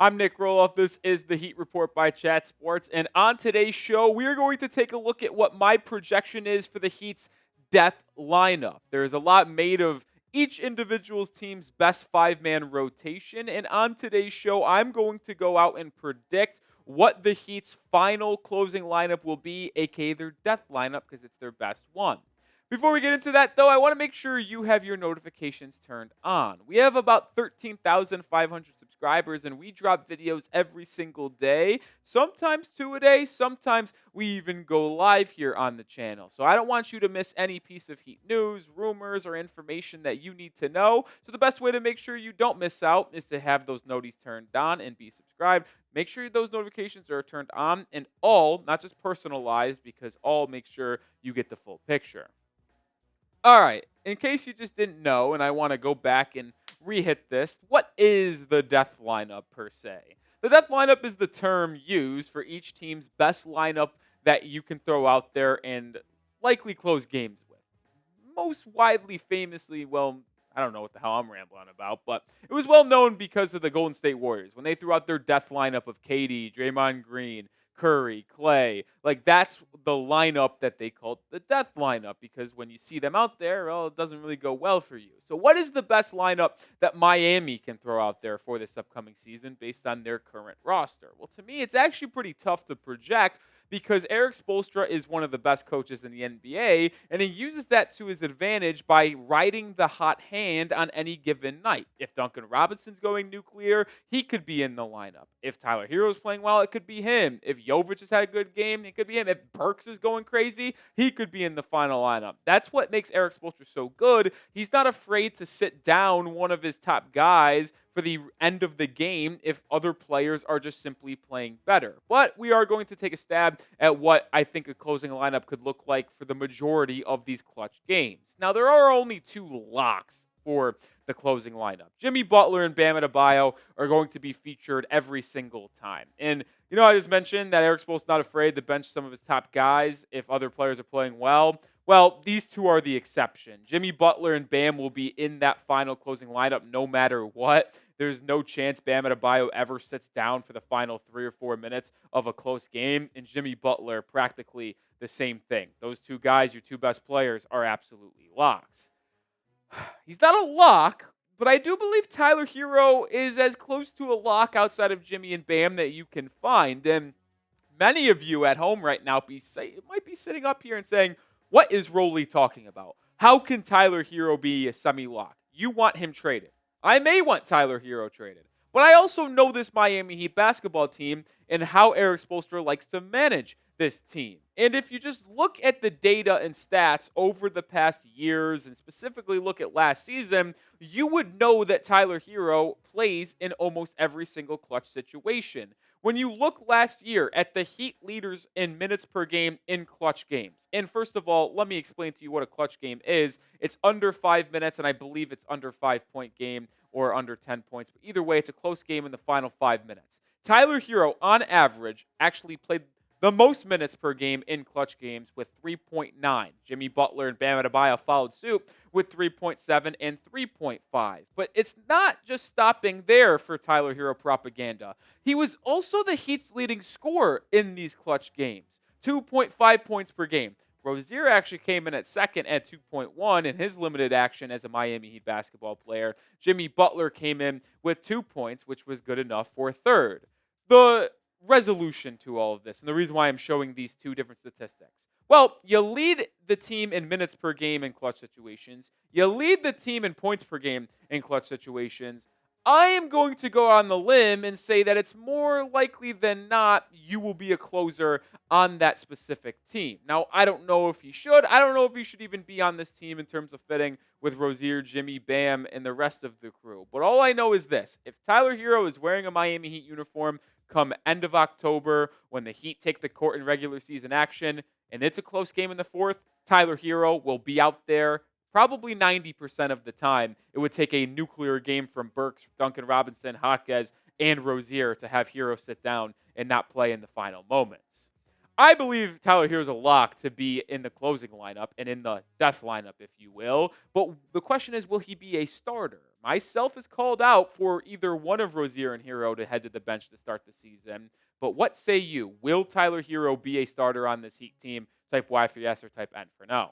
I'm Nic Rohloff. This is the Heat Report by Chat Sports. And on today's show, we are going to take a look at what my projection is for the Heat's death lineup. There's a lot made of each individual's team's best five-man rotation. And on today's show, I'm going to go out and predict what the Heat's final closing lineup will be, aka their death lineup, because it's their best one. Before we get into that, though, I want to make sure you have your notifications turned on. We have about 13,500 subscribers, and we drop videos every single day, sometimes two a day, sometimes we even go live here on the channel. So I don't want you to miss any piece of Heat news, rumors, or information that you need to know. So the best way to make sure you don't miss out is to have those noties turned on and be subscribed. Make sure those notifications are turned on and all, not just personalized, because all make sure you get the full picture. All right, in case you just didn't know, and I want to go back and re-hit this, what is the death lineup per se? The death lineup is the term used for each team's best lineup that you can throw out there and likely close games with. Most widely, famously, well, I don't know what the hell I'm rambling about, but it was well known because of the Golden State Warriors. When they threw out their death lineup of KD, Draymond Green, Curry, Clay, like that's the lineup that they called the death lineup because when you see them out there, well, it doesn't really go well for you. So what is the best lineup that Miami can throw out there for this upcoming season based on their current roster? Well, to me, it's actually pretty tough to project because Eric Spoelstra is one of the best coaches in the NBA, and he uses that to his advantage by riding the hot hand on any given night. If Duncan Robinson's going nuclear, he could be in the lineup. If Tyler Herro's playing well, it could be him. If Jovic has had a good game, it could be him. If Burks is going crazy, he could be in the final lineup. That's what makes Eric Spoelstra so good. He's not afraid to sit down one of his top guys for the end of the game if other players are just simply playing better. But we are going to take a stab at what I think a closing lineup could look like for the majority of these clutch games. Now, there are only two locks for the closing lineup. Jimmy Butler and Bam Adebayo are going to be featured every single time. And, I just mentioned that Eric Spoelstra's not afraid to bench some of his top guys if other players are playing well. Well, these two are the exception. Jimmy Butler and Bam will be in that final closing lineup no matter what. There's no chance Bam Adebayo ever sits down for the final 3 or 4 minutes of a close game. And Jimmy Butler, practically the same thing. Those two guys, your two best players, are absolutely locks. He's not a lock, but I do believe Tyler Herro is as close to a lock outside of Jimmy and Bam that you can find. And many of you at home right now might be sitting up here and saying, what is Roley talking about? How can Tyler Herro be a semi-lock? You want him traded. I may want Tyler Herro traded. But I also know this Miami Heat basketball team and how Eric Spoelstra likes to manage this team. And if you just look at the data and stats over the past years and specifically look at last season, you would know that Tyler Herro plays in almost every single clutch situation. When you look last year at the Heat leaders in minutes per game in clutch games, and first of all, let me explain to you what a clutch game is. It's under 5 minutes, and I believe it's under 5-point game or under 10 points. But either way, it's a close game in the final 5 minutes. Tyler Herro, on average, actually played the most minutes per game in clutch games with 3.9. Jimmy Butler and Bam Adebayo followed suit with 3.7 and 3.5. But it's not just stopping there for Tyler Herro propaganda. He was also the Heat's leading scorer in these clutch games, 2.5 points per game. Rozier actually came in at second at 2.1 in his limited action as a Miami Heat basketball player. Jimmy Butler came in with 2 points, which was good enough for third. The resolution to all of this, and the reason why I'm showing these two different statistics. Well, you lead the team in minutes per game in clutch situations. You lead the team in points per game in clutch situations. I am going to go on the limb and say that it's more likely than not you will be a closer on that specific team. Now, I don't know if he should. I don't know if he should even be on this team in terms of fitting with Rozier, Jimmy, Bam, and the rest of the crew. But all I know is this. If Tyler Herro is wearing a Miami Heat uniform come end of October when the Heat take the court in regular season action and it's a close game in the fourth, Tyler Herro will be out there probably 90% of the time. It would take a nuclear game from Burks, Duncan Robinson, Jaquez, and Rozier to have Herro sit down and not play in the final moments. I believe Tyler Herro is a lock to be in the closing lineup and in the death lineup, if you will. But the question is, will he be a starter? Myself is called out for either one of Rozier and Herro to head to the bench to start the season. But what say you? Will Tyler Herro be a starter on this Heat team? Type Y for yes or type N for no.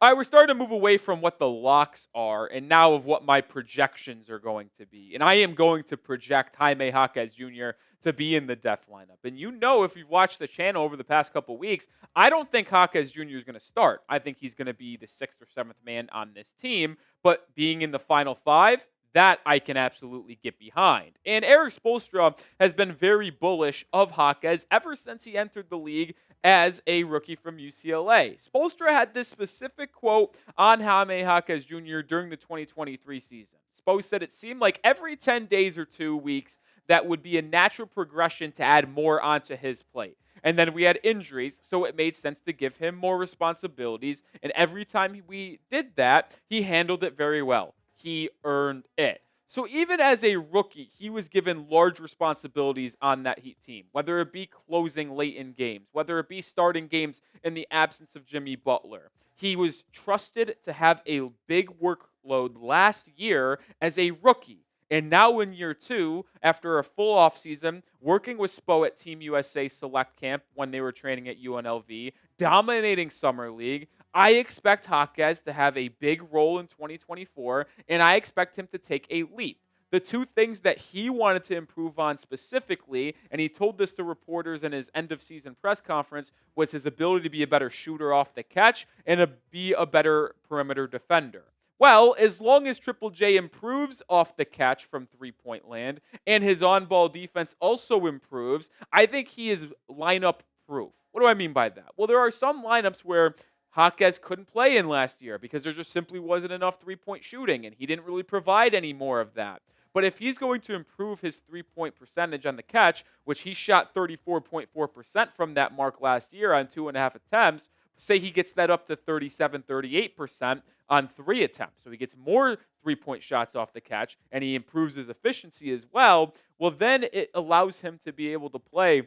All right, we're starting to move away from what the locks are and now of what my projections are going to be. And I am going to project Jaime Jaquez Jr. to be in the death lineup. And you know, if you've watched the channel over the past couple weeks, I don't think Jaquez Jr. is going to start. I think he's going to be the 6th or 7th man on this team. But being in the final 5, that I can absolutely get behind. And Erik Spoelstra has been very bullish of Jaquez ever since he entered the league as a rookie from UCLA. Spoelstra had this specific quote on Jaime Jaquez Jr. during the 2023 season. Spo said it seemed like every 10 days or 2 weeks that would be a natural progression to add more onto his plate. And then we had injuries, so it made sense to give him more responsibilities. And every time we did that, he handled it very well. He earned it. So even as a rookie, he was given large responsibilities on that Heat team, whether it be closing late in games, whether it be starting games in the absence of Jimmy Butler. He was trusted to have a big workload last year as a rookie. And now in year 2, after a full offseason, working with Spo at Team USA Select Camp when they were training at UNLV, dominating Summer League, I expect Jaquez to have a big role in 2024, and I expect him to take a leap. The 2 things that he wanted to improve on specifically, and he told this to reporters in his end-of-season press conference, was his ability to be a better shooter off the catch and be a better perimeter defender. Well, as long as Triple J improves off the catch from three-point land and his on-ball defense also improves, I think he is lineup proof. What do I mean by that? Well, there are some lineups where Jaquez couldn't play in last year because there just simply wasn't enough three-point shooting, and he didn't really provide any more of that. But if he's going to improve his three-point percentage on the catch, which he shot 34.4% from that mark last year on 2.5 attempts, say he gets that up to 37, 38% on 3 attempts. So he gets more three-point shots off the catch, and he improves his efficiency as well. Well, then it allows him to be able to play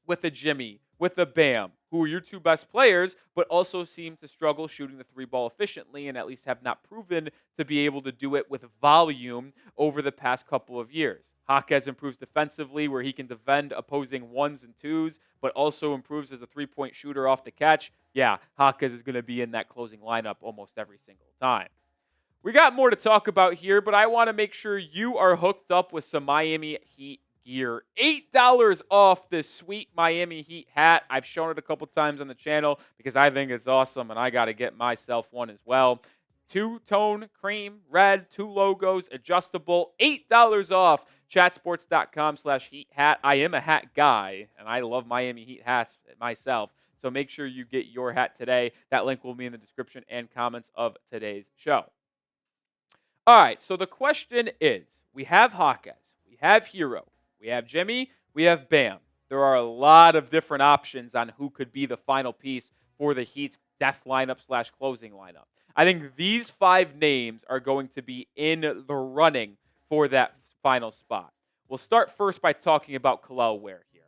with a Jimmy, with a Bam, who are your 2 best players, but also seem to struggle shooting the 3-ball efficiently and at least have not proven to be able to do it with volume over the past couple of years. Jaquez improves defensively where he can defend opposing 1s and 2s, but also improves as a 3-point shooter off the catch. Yeah, Jaquez is going to be in that closing lineup almost every single time. We got more to talk about here, but I want to make sure you are hooked up with some Miami Heat gear. $8 off this sweet Miami Heat hat. I've shown it a couple times on the channel because I think it's awesome, and I got to get myself one as well. 2-tone cream, red, 2 logos, adjustable, $8 off. Chatsports.com/Heat hat. I am a hat guy, and I love Miami Heat hats myself. So make sure you get your hat today. That link will be in the description and comments of today's show. All right, so the question is, we have Jaquez, we have Herro, we have Jimmy, we have Bam. There are a lot of different options on who could be the final piece for the Heat's death lineup/closing lineup. I think these 5 names are going to be in the running for that final spot. We'll start first by talking about Kel'el Ware here.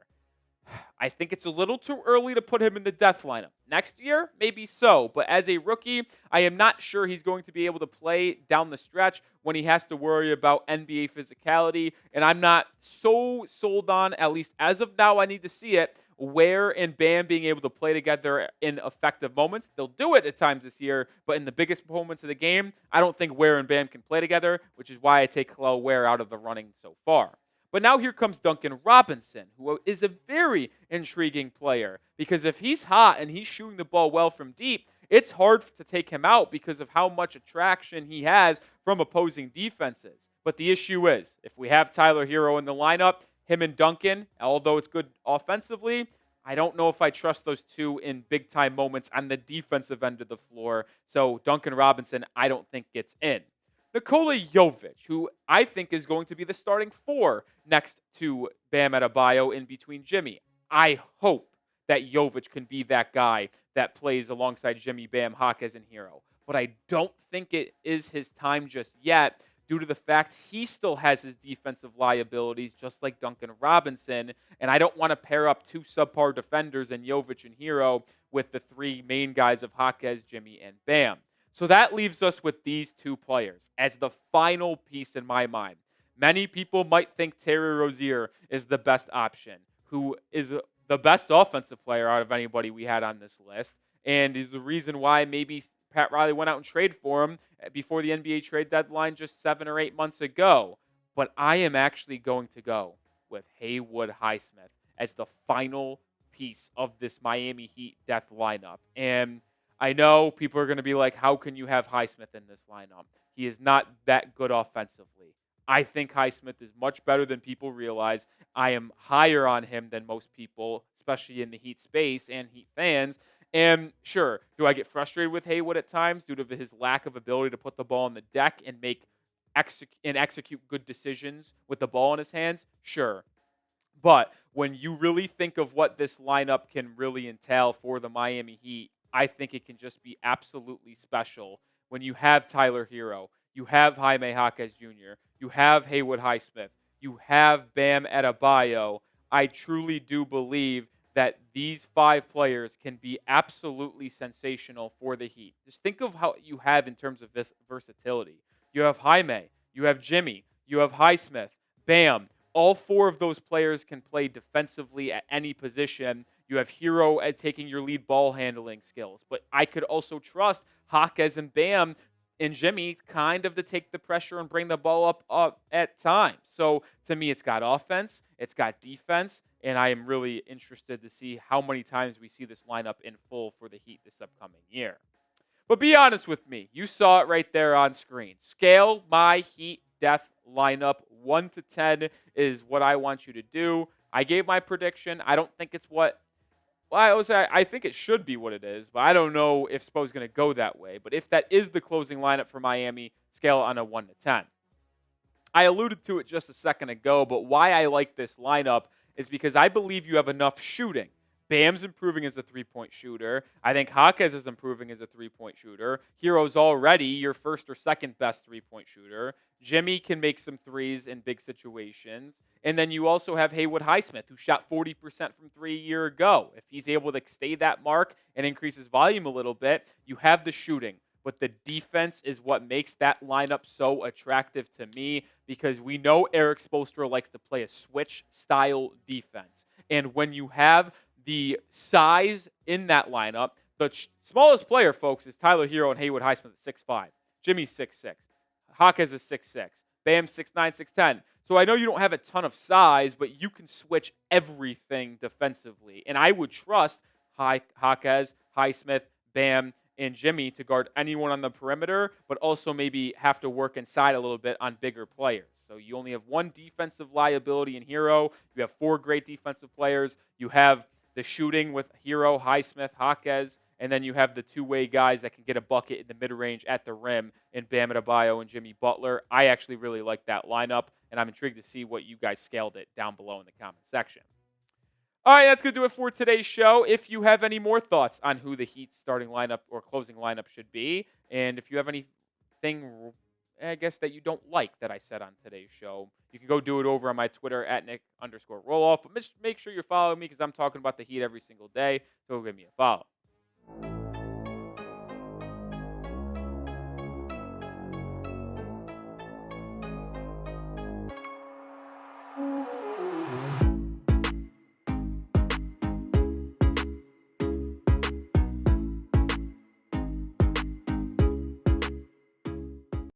I think it's a little too early to put him in the death lineup. Next year, maybe so. But as a rookie, I am not sure he's going to be able to play down the stretch when he has to worry about NBA physicality. And I'm not so sold on, at least as of now, I need to see it, Ware and Bam being able to play together in effective moments. They'll do it at times this year, but in the biggest moments of the game, I don't think Ware and Bam can play together, which is why I take Kel'el Ware out of the running so far. But now here comes Duncan Robinson, who is a very intriguing player, because if he's hot and he's shooting the ball well from deep, it's hard to take him out because of how much attraction he has from opposing defenses. But the issue is, if we have Tyler Herro in the lineup, him and Duncan, although it's good offensively, I don't know if I trust those 2 in big-time moments on the defensive end of the floor. So Duncan Robinson, I don't think gets in. Nikola Jovic, who I think is going to be the starting 4 next to Bam Adebayo in between Jimmy. I hope that Jovic can be that guy that plays alongside Jimmy, Bam, Jaquez, and Herro. But I don't think it is his time just yet due to the fact he still has his defensive liabilities, just like Duncan Robinson. And I don't want to pair up two subpar defenders in Jovic and Herro with the three main guys of Jaquez, Jimmy, and Bam. So that leaves us with these two players as the final piece in my mind. Many people might think Terry Rozier is the best option, who is the best offensive player out of anybody we had on this list, and is the reason why maybe Pat Riley went out and traded for him before the NBA trade deadline just 7 or 8 months ago. But I am actually going to go with Haywood Highsmith as the final piece of this Miami Heat death lineup. And I know people are going to be like, how can you have Highsmith in this lineup? He is not that good offensively. I think Highsmith is much better than people realize. I am higher on him than most people, especially in the Heat space and Heat fans. And sure, do I get frustrated with Haywood at times due to his lack of ability to put the ball on the deck and execute good decisions with the ball in his hands? Sure. But when you really think of what this lineup can really entail for the Miami Heat, I think it can just be absolutely special when you have Tyler Herro, you have Jaime Jaquez Jr., you have Haywood Highsmith, you have Bam Adebayo. I truly do believe that these five players can be absolutely sensational for the Heat. Just think of how you have in terms of this versatility. You have Jaime, you have Jimmy, you have Highsmith, Bam. All four of those players can play defensively at any position. You have Herro at taking your lead ball handling skills. But I could also trust Jaquez and Bam and Jimmy kind of to take the pressure and bring the ball up at times. So to me, it's got offense, it's got defense, and I am really interested to see how many times we see this lineup in full for the Heat this upcoming year. But be honest with me. You saw it right there on screen. Scale my Heat death lineup. 1 to 10 is what I want you to do. I gave my prediction. I don't think it's what... Well, I think it should be what it is, but I don't know if Spo's going to go that way. But if that is the closing lineup for Miami, scale on a 1 to 10. I alluded to it just a second ago, but why I like this lineup is because I believe you have enough shooting. Bam's improving as a three-point shooter. I think Jaquez is improving as a three-point shooter. Herro's already your first or second best three-point shooter. Jimmy can make some threes in big situations. And then you also have Haywood Highsmith, who shot 40% from three a year ago. If he's able to stay that mark and increase his volume a little bit, you have the shooting. But the defense is what makes that lineup so attractive to me because we know Eric Spoelstra likes to play a switch-style defense. And when you have the size in that lineup, the smallest player, folks, is Tyler Herro and Haywood Highsmith at 6'5". Jimmy's 6'6". Jaquez is 6'6". Bam's 6'9", 6'10". So I know you don't have a ton of size, but you can switch everything defensively. And I would trust Jaquez, Highsmith, Bam, and Jimmy to guard anyone on the perimeter, but also maybe have to work inside a little bit on bigger players. So you only have one defensive liability in Herro. You have four great defensive players. You have the shooting with Herro, Highsmith, Jaquez, and then you have the two-way guys that can get a bucket in the mid-range at the rim in Bam Adebayo and Jimmy Butler. I actually really like that lineup, and I'm intrigued to see what you guys scaled it down below in the comment section. All right, that's going to do it for today's show. If you have any more thoughts on who the Heat's starting lineup or closing lineup should be, and if you have anything, I guess, that you don't like that I said on today's show, you can go do it over on my Twitter at Nic_Rohloff. But make sure you're following me because I'm talking about the Heat every single day, so give me a follow.